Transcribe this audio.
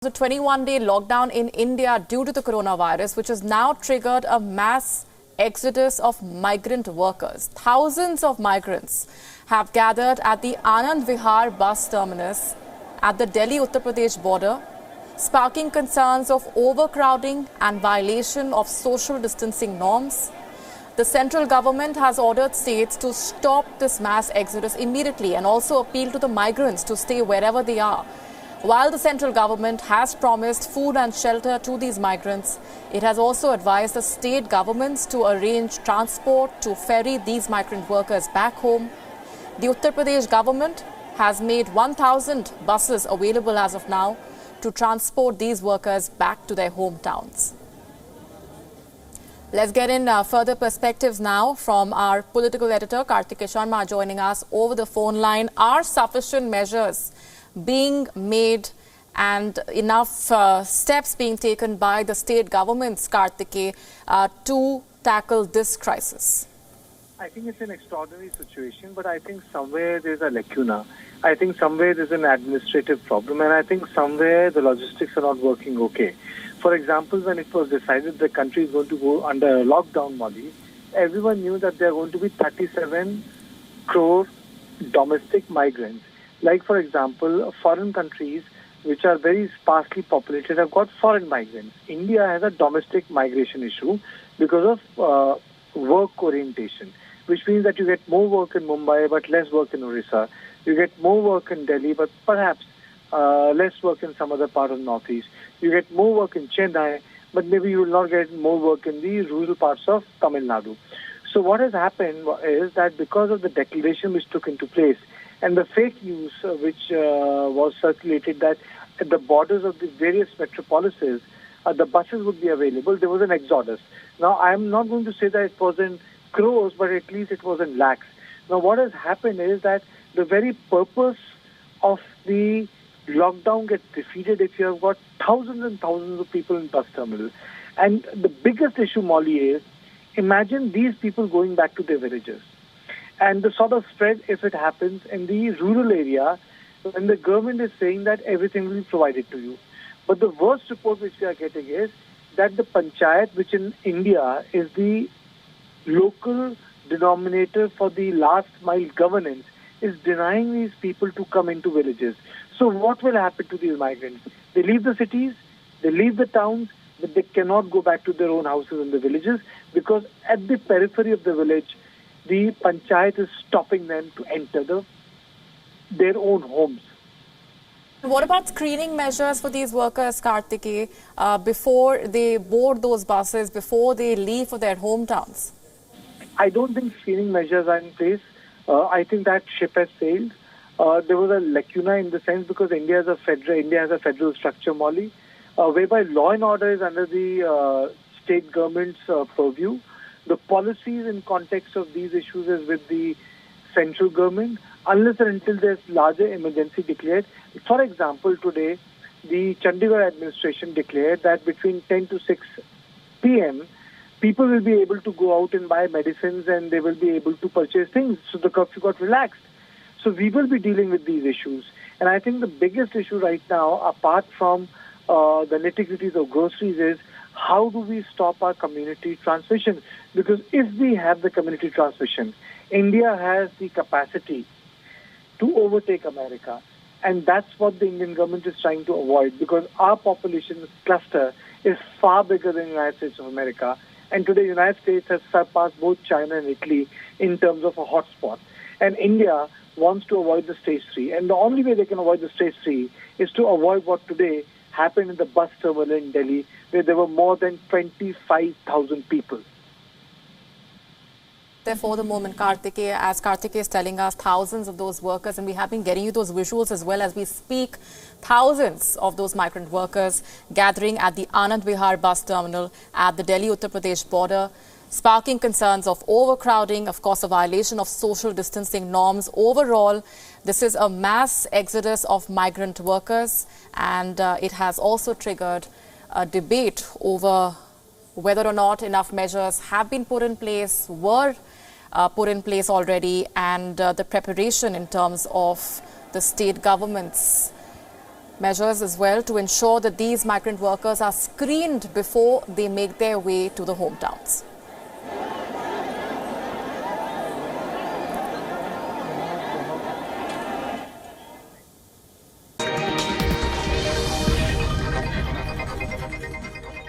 The 21-day lockdown in India due to the coronavirus, which has now triggered a mass exodus of migrant workers. Thousands of migrants have gathered at the Anand Vihar bus terminus at the Delhi-Uttar Pradesh border, sparking concerns of overcrowding and violation of social distancing norms. The central government has ordered states to stop this mass exodus immediately and also appeal to the migrants to stay wherever they are. While the central government has promised food and shelter to these migrants, it has also advised the state governments to arrange transport to ferry these migrant workers back home. The Uttar Pradesh government has made 1,000 buses available as of now to transport these workers back to their hometowns. Let's get in further perspectives now from our political editor, Karthik Sharma, joining us over the phone line. Are sufficient measures being made and enough steps being taken by the state governments, Karthike, to tackle this crisis? I think it's an extraordinary situation, but I think somewhere there's a lacuna. I think somewhere there's an administrative problem, and I think somewhere the logistics are not working okay. For example, when it was decided the country is going to go under a lockdown model, everyone knew that there are going to be 37 crore domestic migrants. Like, for example, foreign countries which are very sparsely populated have got foreign migrants. India has a domestic migration issue because of work orientation, which means that you get more work in Mumbai but less work in Orissa. You get more work in Delhi but perhaps less work in some other part of Northeast. You get more work in Chennai, but maybe you will not get more work in the rural parts of Tamil Nadu. So what has happened is that because of the declaration which took into place, and the fake news which was circulated that at the borders of the various metropolises, the buses would be available, there was an exodus. Now, I'm not going to say that it was in crores, but at least it was in lakhs. Now, what has happened is that the very purpose of the lockdown gets defeated if you have got thousands and thousands of people in bus terminals. And the biggest issue, Molly, is imagine these people going back to their villages. And the sort of spread, if it happens in the rural area, when the government is saying that everything will be provided to you. But the worst report which we are getting is that the panchayat, which in India is the local denominator for the last mile governance, is denying these people to come into villages. So what will happen to these migrants? They leave the cities, they leave the towns, but they cannot go back to their own houses in the villages because at the periphery of the village, the panchayat is stopping them to enter their own homes. What about screening measures for these workers, Karthike, before they board those buses, before they leave for their hometowns? I don't think screening measures are in place. I think that ship has sailed. There was a lacuna in the sense because India has a federal structure, Molly, whereby law and order is under the state government's purview. The policies in context of these issues is with the central government, unless and until there's larger emergency declared. For example, today, the Chandigarh administration declared that between 10 to 6 p.m., people will be able to go out and buy medicines and they will be able to purchase things. So the curfew got relaxed. So we will be dealing with these issues. And I think the biggest issue right now, apart from the nitty-gritties of groceries, is how do we stop our community transmission? Because if we have the community transmission, India has the capacity to overtake America. And that's what the Indian government is trying to avoid because our population cluster is far bigger than the United States of America. And today, the United States has surpassed both China and Italy in terms of a hotspot. And India wants to avoid the stage 3. And the only way they can avoid the stage 3 is to avoid what today happened in the bus terminal in Delhi, where there were more than 25,000 people. Therefore, the moment, Karthike, as Karthike is telling us, thousands of those workers, and we have been getting you those visuals as well as we speak, thousands of those migrant workers gathering at the Anand Vihar bus terminal at the Delhi-Uttar Pradesh border, sparking concerns of overcrowding, of course, a violation of social distancing norms. Overall, this is a mass exodus of migrant workers, and it has also triggered a debate over whether or not enough measures have been put in place, were put in place already, and the preparation in terms of the state governments Measures as well to ensure that these migrant workers are screened before they make their way to the hometowns.